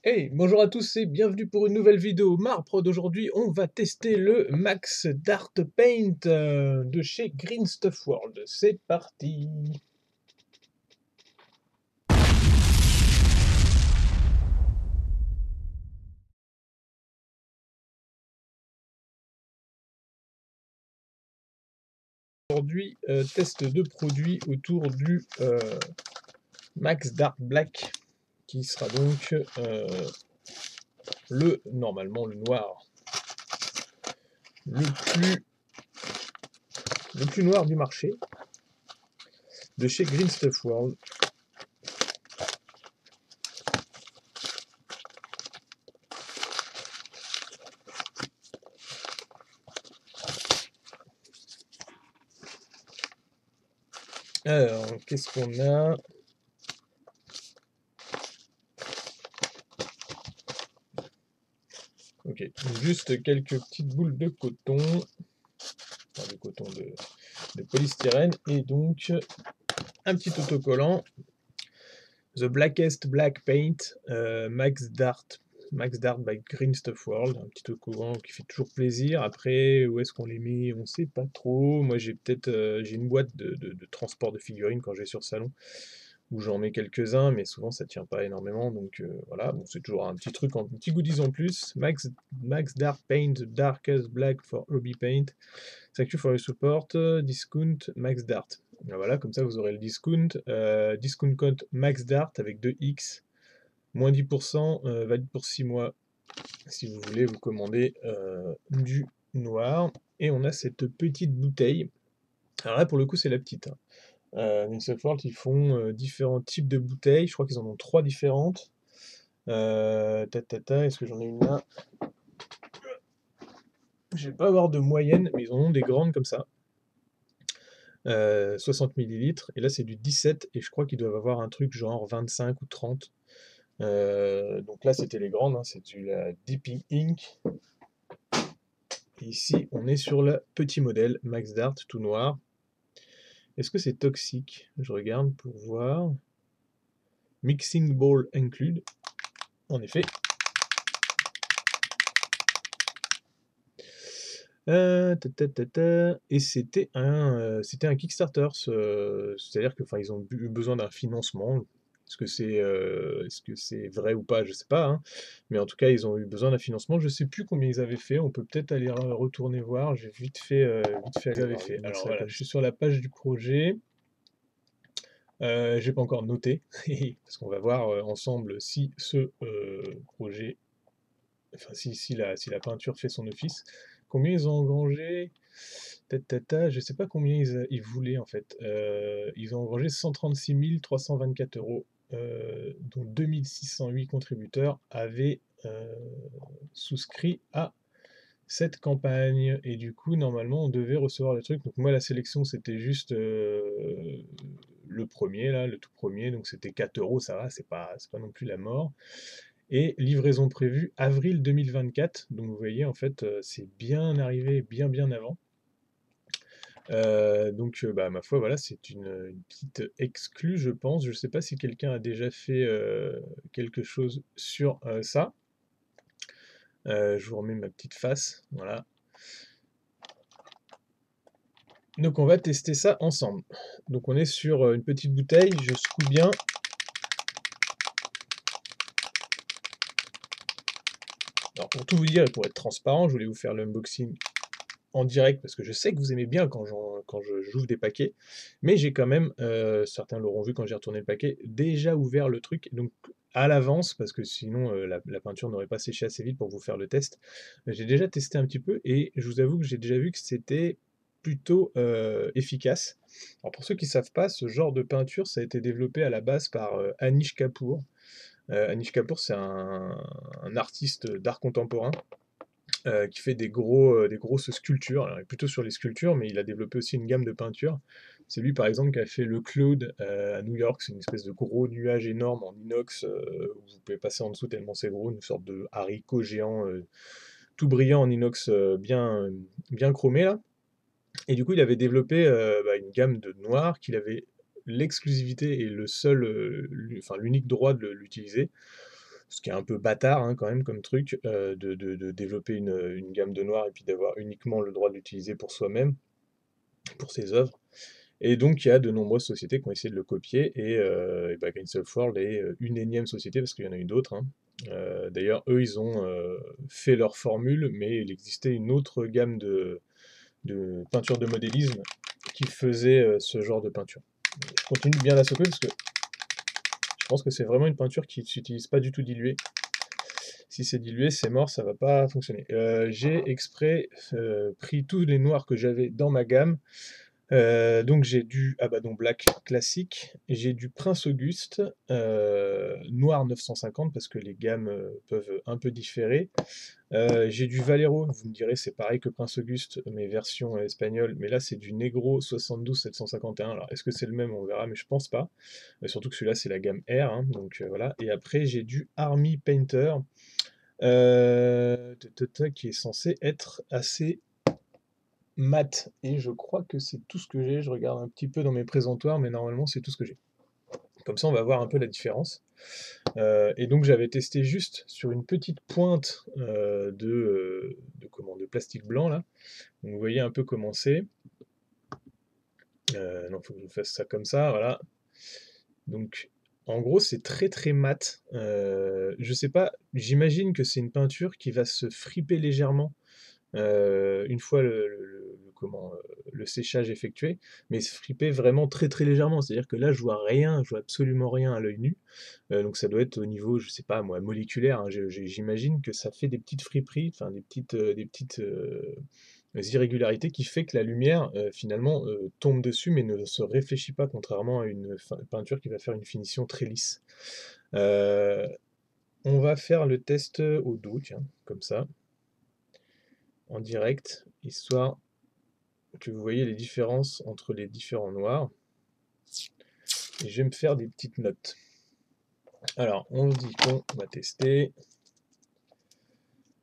Hey, bonjour à tous et bienvenue pour une nouvelle vidéo Marprod. D'aujourd'hui, on va tester le Max Dart Paint de chez Green Stuff World. C'est parti! Aujourd'hui, test de produits autour du Max Dart Black, qui sera donc normalement le noir, le plus noir du marché, de chez Green Stuff World. Alors, qu'est-ce qu'on a? Ok, juste quelques petites boules de coton, enfin de coton de polystyrène, et donc un petit autocollant, The Blackest Black Paint, Max Dart by Green Stuff World, un petit autocollant qui fait toujours plaisir. Après, où est-ce qu'on les met? On sait pas trop. Moi, j'ai une boîte de transport de figurines quand je vais sur salon, où j'en mets quelques-uns, mais souvent ça tient pas énormément, donc voilà, bon, c'est toujours un petit truc, un petit goodies en plus. Max Dart Paint, the Darkest Black for Hobby Paint. Thank you for your support, discount Max Dart. Voilà, comme ça vous aurez le discount. Discount code Max Dart avec 2X, moins 10%, valide pour 6 mois si vous voulez vous commander du noir. Et on a cette petite bouteille. Alors là, pour le coup, c'est la petite, hein. World, ils font différents types de bouteilles. Je crois qu'ils en ont 3 différentes. Est-ce que j'en ai une là? Je vais pas avoir de moyenne, mais ils en ont des grandes comme ça. 60 millilitres. Et là, c'est du 17. Et je crois qu'ils doivent avoir un truc genre 25 ou 30. Donc là, c'était les grandes. Hein, c'est la Dipping Ink. Et ici, on est sur le petit modèle Max Dart, tout noir. Est-ce que c'est toxique? Je regarde pour voir. Mixing Bowl Include. En effet. Et c'était un Kickstarter, c'est-à-dire que, enfin, ils ont eu besoin d'un financement. Est-ce que c'est vrai ou pas? Je sais pas, hein. Mais en tout cas, ils ont eu besoin d'un financement. Je sais plus combien ils avaient fait. On peut peut-être aller retourner voir. J'ai vite fait aller voir. Alors voilà, je suis sur la page du projet. J'ai pas encore noté parce qu'on va voir ensemble si ce projet, enfin si la peinture fait son office. Combien ils ont engrangé? Je sais pas combien ils voulaient en fait. Ils ont engrangé 136 324 euros, dont 2608 contributeurs avaient souscrit à cette campagne. Et du coup, normalement, on devait recevoir le truc. Donc moi, la sélection, c'était juste le premier, là, le tout premier. Donc c'était 4 euros, ça va, c'est pas non plus la mort. Et livraison prévue avril 2024. Donc vous voyez, en fait, c'est bien arrivé, bien avant. Donc, bah, ma foi, voilà, c'est une petite exclue, je pense. Je sais pas si quelqu'un a déjà fait quelque chose sur ça. Je vous remets ma petite face, voilà. Donc on va tester ça ensemble. Donc on est sur une petite bouteille, je secoue bien. Alors pour tout vous dire et pour être transparent, je voulais vous faire l'unboxing en direct parce que je sais que vous aimez bien quand j'ouvre des paquets, mais j'ai quand même, certains l'auront vu quand j'ai retourné le paquet, déjà ouvert le truc, donc à l'avance, parce que sinon la peinture n'aurait pas séché assez vite pour vous faire le test. J'ai déjà testé un petit peu et je vous avoue que j'ai déjà vu que c'était plutôt efficace. Alors pour ceux qui ne savent pas, ce genre de peinture, ça a été développé à la base par Anish Kapoor. Anish Kapoor, c'est un artiste d'art contemporain qui fait des grosses sculptures. Alors, il est plutôt sur les sculptures, mais il a développé aussi une gamme de peintures. C'est lui, par exemple, qui a fait le Cloud à New York. C'est une espèce de gros nuage énorme en inox où vous pouvez passer en dessous tellement c'est gros, une sorte de haricot géant tout brillant en inox bien chromé là. Et du coup, il avait développé une gamme de noirs qu'il avait l'exclusivité et le seul, enfin l'unique droit de l'utiliser. Ce qui est un peu bâtard hein, quand même comme truc, de développer une gamme de noir et puis d'avoir uniquement le droit de l'utiliser pour soi-même, pour ses œuvres. Et donc il y a de nombreuses sociétés qui ont essayé de le copier, et bah, Games of World est une énième société, parce qu'il y en a eu d'autres, hein. D'ailleurs, eux, ils ont fait leur formule, mais il existait une autre gamme de peinture de modélisme qui faisait ce genre de peinture. Je continue de bien la secouer parce que je pense que c'est vraiment une peinture qui ne s'utilise pas du tout diluée. Si c'est dilué, c'est mort, ça va pas fonctionner. J'ai exprès pris tous les noirs que j'avais dans ma gamme. Donc j'ai du Abaddon Black classique, j'ai du Prince Auguste, noir 950 parce que les gammes peuvent un peu différer. J'ai du Valero, vous me direz c'est pareil que Prince Auguste, mais version espagnole, mais là c'est du Negro 72 751. Alors est-ce que c'est le même? On verra, mais je pense pas. Surtout que celui-là c'est la gamme R, hein, donc voilà. Et après j'ai du Army Painter, qui est censé être assez mat, et je crois que c'est tout ce que j'ai. Je regarde un petit peu dans mes présentoirs, mais normalement c'est tout ce que j'ai. Comme ça on va voir un peu la différence. Et donc j'avais testé juste sur une petite pointe de plastique blanc là. Donc vous voyez un peu comment c'est. Non, faut que je fasse ça comme ça, voilà. Donc en gros c'est très très mat. Je sais pas, j'imagine que c'est une peinture qui va se friper légèrement une fois le séchage effectué, mais se friper vraiment très très légèrement. C'est-à-dire que là, je vois rien, je vois absolument rien à l'œil nu. Donc ça doit être au niveau, je sais pas moi, moléculaire, hein. J'imagine que ça fait des petites friperies, enfin des petites irrégularités qui fait que la lumière finalement tombe dessus, mais ne se réfléchit pas, contrairement à une peinture qui va faire une finition très lisse. Euh, on va faire le test au dos, tiens, comme ça, en direct, histoire que vous voyez les différences entre les différents noirs. Et je vais me faire des petites notes. Alors, on dit qu'on va tester.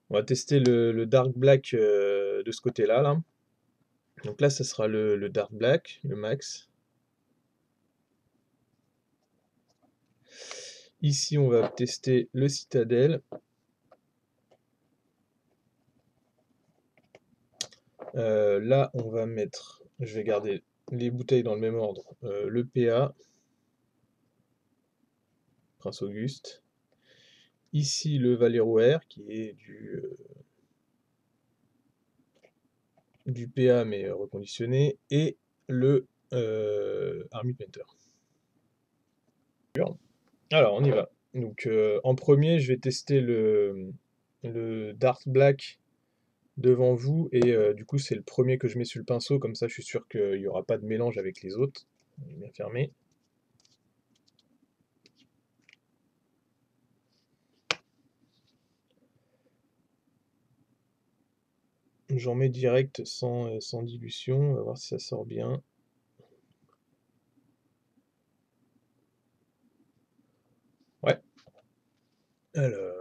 On va tester le dark black de ce côté-là. Là. Donc là, ça sera le dark black, le max. Ici, on va tester le citadelle. Là, on va mettre, je vais garder les bouteilles dans le même ordre, le PA, Prince Auguste. Ici, le Valero R, qui est du PA, mais reconditionné, et le Army Painter. Alors, on y va. Donc, en premier, je vais tester le Dark Black devant vous, et du coup, c'est le premier que je mets sur le pinceau, comme ça, je suis sûr qu'il n'y aura pas de mélange avec les autres. On est bien fermé. J'en mets direct sans dilution, on va voir si ça sort bien. Ouais. Alors.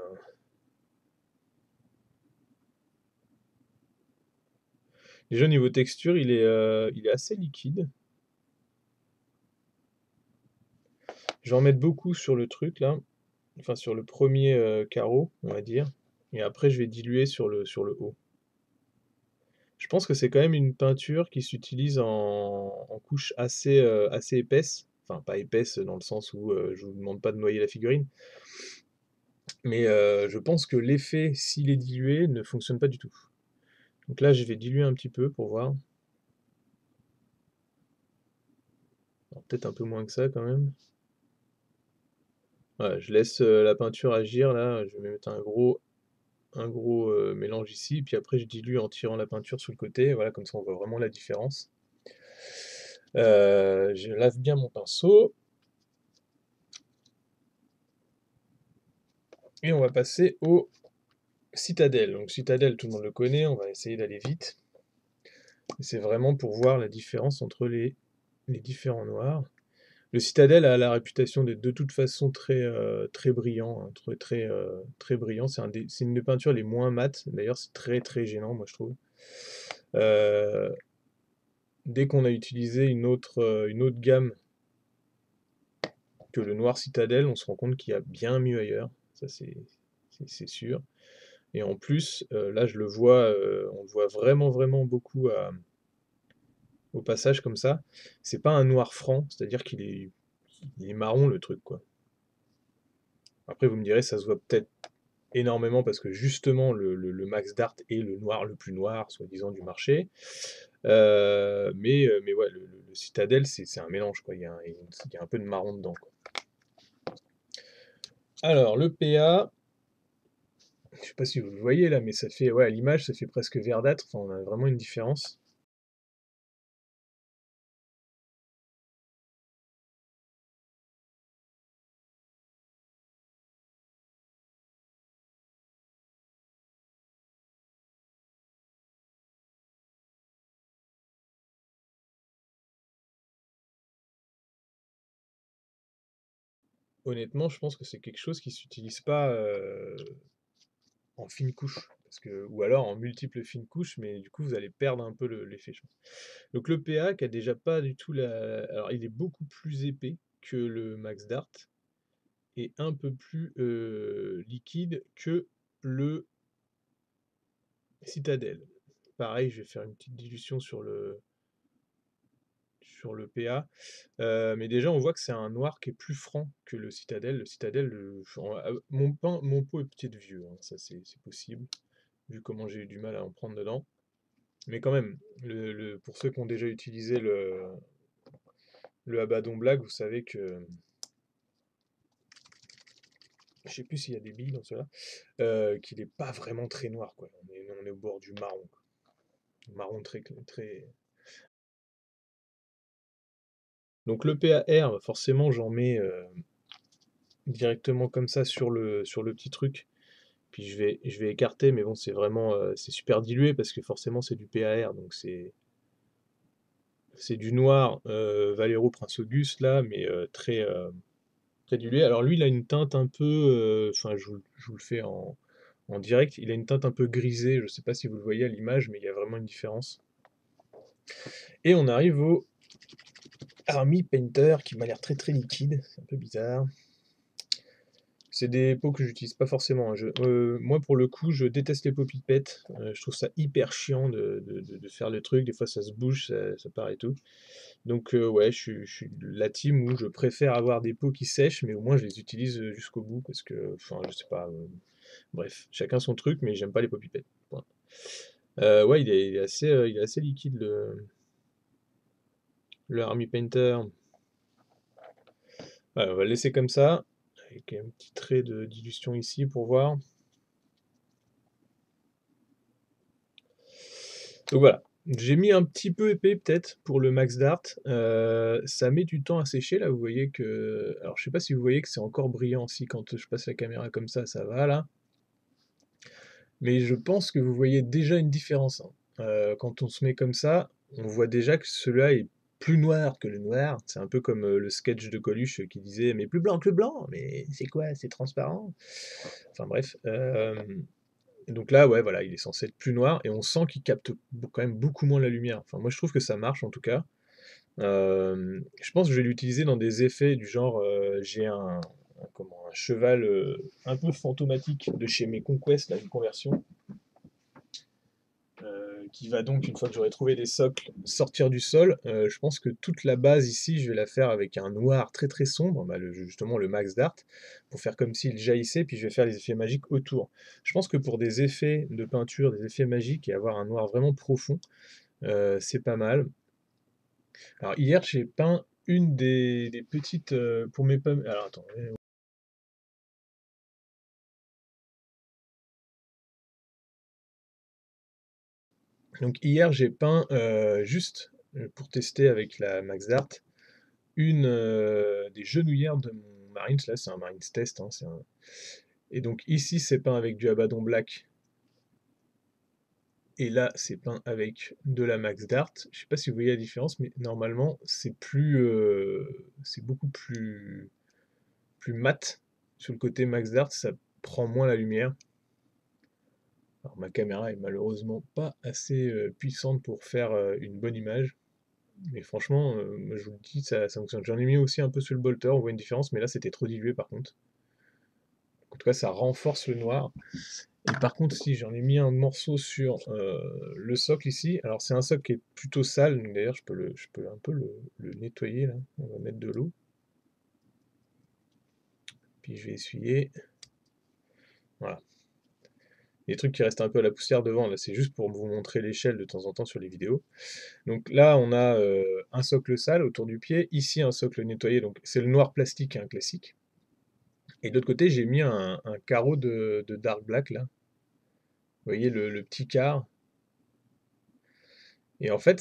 Déjà, au niveau texture, il est assez liquide. Je vais en mettre beaucoup sur le truc, là. Enfin, sur le premier carreau, on va dire. Et après, je vais diluer sur le haut. Je pense que c'est quand même une peinture qui s'utilise en couche assez épaisse. Enfin, pas épaisse dans le sens où je vous demande pas de noyer la figurine. Mais je pense que l'effet, s'il est dilué, ne fonctionne pas du tout. Donc là, je vais diluer un petit peu pour voir. Peut-être un peu moins que ça quand même. Voilà, je laisse la peinture agir là. Je vais mettre un gros mélange ici. Puis après, je dilue en tirant la peinture sur le côté. Voilà, comme ça, on voit vraiment la différence. Je lave bien mon pinceau. Et on va passer au Citadelle. Donc Citadelle, tout le monde le connaît, on va essayer d'aller vite. C'est vraiment pour voir la différence entre les différents noirs. Le Citadelle a la réputation d'être de toute façon très brillant, hein, très brillant. C'est une des peintures les moins mates. D'ailleurs, c'est très très gênant, moi je trouve. Euh, dès qu'on a utilisé une autre gamme que le noir Citadelle, on se rend compte qu'il y a bien mieux ailleurs. ça c'est sûr. Et en plus, là je le vois, on le voit vraiment, vraiment beaucoup au passage comme ça. C'est pas un noir franc, c'est-à-dire il est marron le truc, quoi. Après, vous me direz, ça se voit peut-être énormément parce que justement le Max Dart est le noir le plus noir, soi-disant, du marché. Mais ouais, le Citadel, c'est un mélange, quoi. Il y a un peu de marron dedans, quoi. Alors, le PA, je sais pas si vous le voyez là, mais ça fait, ouais, à l'image, ça fait presque verdâtre. Enfin, on a vraiment une différence. Honnêtement, je pense que c'est quelque chose qui s'utilise pas en fine couche. Ou alors en multiples fines couches, mais du coup, vous allez perdre un peu l'effet, je pense. Donc le PA qui a déjà pas du tout la... Alors il est beaucoup plus épais que le Max Dart et un peu plus liquide que le Citadel. Pareil, je vais faire une petite dilution sur le PA. Mais déjà, on voit que c'est un noir qui est plus franc que le Citadel. Le Citadel, mon pot est peut-être vieux, hein, ça c'est possible, vu comment j'ai eu du mal à en prendre dedans. Mais quand même, pour ceux qui ont déjà utilisé le Abaddon Black, vous savez que je sais plus s'il y a des billes dans cela, qu'il n'est pas vraiment très noir, quoi. On est au bord du marron, quoi. Marron très. Donc le PAR, forcément, j'en mets directement comme ça sur le petit truc. Puis je vais écarter, mais bon, c'est vraiment c'est super dilué parce que forcément c'est du PAR, donc c'est du noir Valero Prince Auguste là, mais très dilué. Alors lui, il a une teinte un peu, enfin, je vous le fais en direct, il a une teinte un peu grisée, je sais pas si vous le voyez à l'image, mais il y a vraiment une différence. Et on arrive au Army Painter qui m'a l'air très très liquide, c'est un peu bizarre. C'est des pots que j'utilise pas forcément, hein. Moi pour le coup, je déteste les pots pipettes, je trouve ça hyper chiant de faire le truc, des fois ça se bouge, ça part et tout. Donc ouais, je suis de la team où je préfère avoir des pots qui sèchent, mais au moins je les utilise jusqu'au bout parce que, enfin, je sais pas, bref, chacun son truc, mais j'aime pas les pots pipettes. Point. Ouais, il est assez liquide le Army Painter. Ouais, on va le laisser comme ça, avec un petit trait de dilution ici pour voir. Donc voilà, j'ai mis un petit peu épais peut-être pour le Max Dart. Ça met du temps à sécher là, vous voyez que... Alors je sais pas si vous voyez que c'est encore brillant aussi quand je passe la caméra comme ça va là. Mais je pense que vous voyez déjà une différence, hein. Quand on se met comme ça, on voit déjà que celui-là est plus noir que le noir. C'est un peu comme le sketch de Coluche qui disait mais plus blanc que le blanc, mais c'est quoi? C'est transparent. Enfin bref. Donc là, ouais, voilà, il est censé être plus noir et on sent qu'il capte quand même beaucoup moins la lumière. Enfin, moi je trouve que ça marche en tout cas. Je pense que je vais l'utiliser dans des effets du genre j'ai un cheval un peu fantomatique de chez mes Conquest, là, une conversion. Qui va donc, une fois que j'aurai trouvé des socles, sortir du sol. Je pense que toute la base ici, je vais la faire avec un noir très très sombre, bah, justement le Max Dart, pour faire comme s'il jaillissait, puis je vais faire les effets magiques autour. Je pense que pour des effets de peinture, des effets magiques, et avoir un noir vraiment profond, c'est pas mal. Alors hier, j'ai peint une des petites... pour mes pommes... Alors attends. Donc hier, j'ai peint juste pour tester avec la Max Dart une des genouillères de mon Marines, là c'est un Marines test, hein, et donc ici c'est peint avec du Abaddon Black, et là c'est peint avec de la Max Dart. Je sais pas si vous voyez la différence, mais normalement c'est beaucoup plus mat. Sur le côté Max Dart, ça prend moins la lumière. Alors ma caméra est malheureusement pas assez puissante pour faire une bonne image. Mais franchement, moi, je vous le dis, ça fonctionne. J'en ai mis aussi un peu sur le bolter, on voit une différence, mais là c'était trop dilué par contre. En tout cas, ça renforce le noir. Et par contre, si j'en ai mis un morceau sur le socle ici, alors c'est un socle qui est plutôt sale, donc d'ailleurs je peux un peu le nettoyer là. On va mettre de l'eau. Puis je vais essuyer. Voilà. Les trucs qui restent un peu à la poussière devant, là, c'est juste pour vous montrer l'échelle de temps en temps sur les vidéos. Donc là, on a un socle sale autour du pied, ici un socle nettoyé, donc c'est le noir plastique hein, classique. Et de l'autre côté, j'ai mis un carreau de dark black là. Vous voyez le petit quart. Et en fait,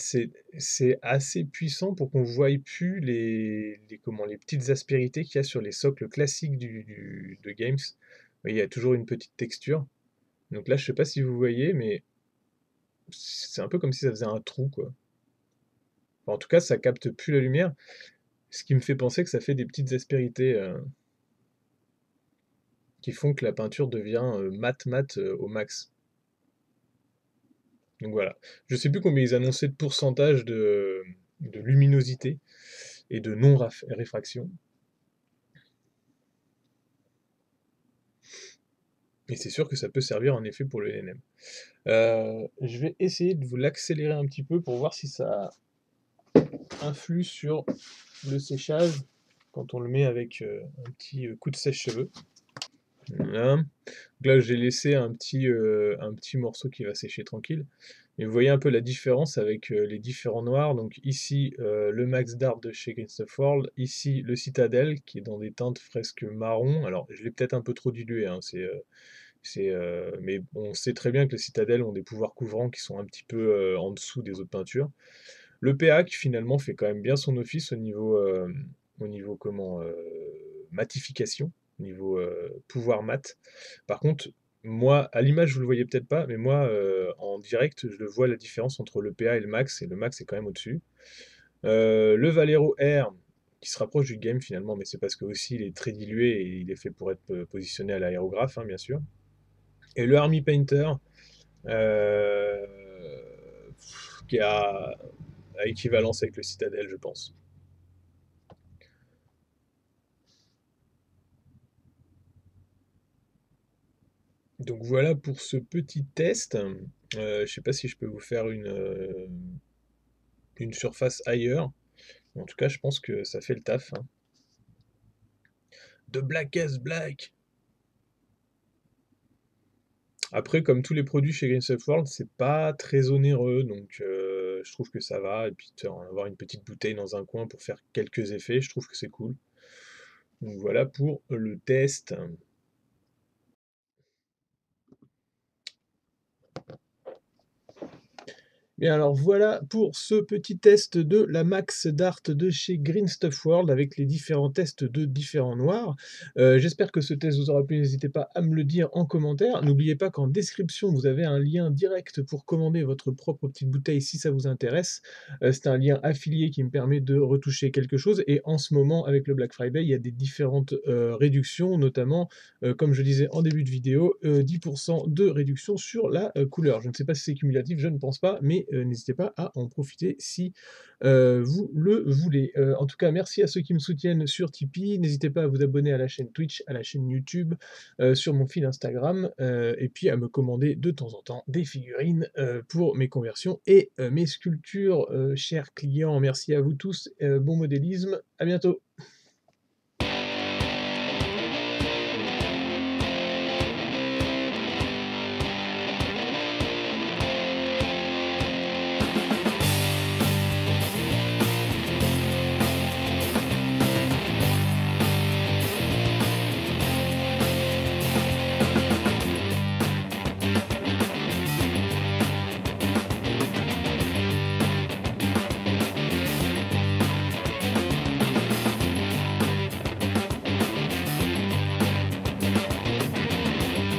c'est assez puissant pour qu'on ne voie plus les petites aspérités qu'il y a sur les socles classiques de Games. Vous voyez, il y a toujours une petite texture. Donc là, je sais pas si vous voyez, mais c'est un peu comme si ça faisait un trou, quoi. Enfin, en tout cas, ça capte plus la lumière, ce qui me fait penser que ça fait des petites aspérités qui font que la peinture devient mat au max. Donc voilà. Je sais plus combien ils annonçaient de pourcentage de luminosité et de non-réfraction. Et c'est sûr que ça peut servir en effet pour le LNM. Je vais essayer de vous l'accélérer un petit peu pour voir si ça influe sur le séchage quand on le met avec un petit coup de sèche-cheveux. Voilà. Donc là, j'ai laissé un petit morceau qui va sécher tranquille. Et vous voyez un peu la différence avec les différents noirs. Donc ici, le Max Dark de chez Green Stuff World. Ici, le Citadel, qui est dans des teintes presque marron. Alors, je l'ai peut-être un peu trop dilué, hein, mais on sait très bien que les Citadel ont des pouvoirs couvrants qui sont un petit peu en dessous des autres peintures. Le PA qui finalement fait quand même bien son office au niveau comment, matification, au niveau pouvoir mat. Par contre, moi, à l'image, vous le voyez peut-être pas, mais moi, en direct, je le vois la différence entre le PA et le Max est quand même au-dessus. Le Valero R, qui se rapproche du game finalement, mais c'est parce que aussi il est très dilué et il est fait pour être positionné à l'aérographe, hein, bien sûr. Et le Army Painter, euh, qui a à équivalence avec le Citadel, je pense. Donc voilà pour ce petit test. Je ne sais pas si je peux vous faire une surface ailleurs. En tout cas, je pense que ça fait le taf. Hein. De Black as Black. Après, comme tous les produits chez Green Stuff World, c'est pas très onéreux, donc je trouve que ça va. Et puis avoir une petite bouteille dans un coin pour faire quelques effets, je trouve que c'est cool. Donc voilà pour le test. Bien alors voilà pour ce petit test de la Max Dart de chez Green Stuff World avec les différents tests de différents noirs. J'espère que ce test vous aura plu, n'hésitez pas à me le dire en commentaire. N'oubliez pas qu'en description vous avez un lien direct pour commander votre propre petite bouteille si ça vous intéresse. C'est un lien affilié qui me permet de retoucher quelque chose et en ce moment avec le Black Friday il y a des différentes réductions, notamment comme je disais en début de vidéo, 10% de réduction sur la couleur. Je ne sais pas si c'est cumulatif, je ne pense pas, mais n'hésitez pas à en profiter si vous le voulez. En tout cas, merci à ceux qui me soutiennent sur Tipeee. N'hésitez pas à vous abonner à la chaîne Twitch, à la chaîne YouTube, sur mon fil Instagram, et puis à me commander de temps en temps des figurines pour mes conversions et mes sculptures, chers clients. Merci à vous tous, bon modélisme, à bientôt.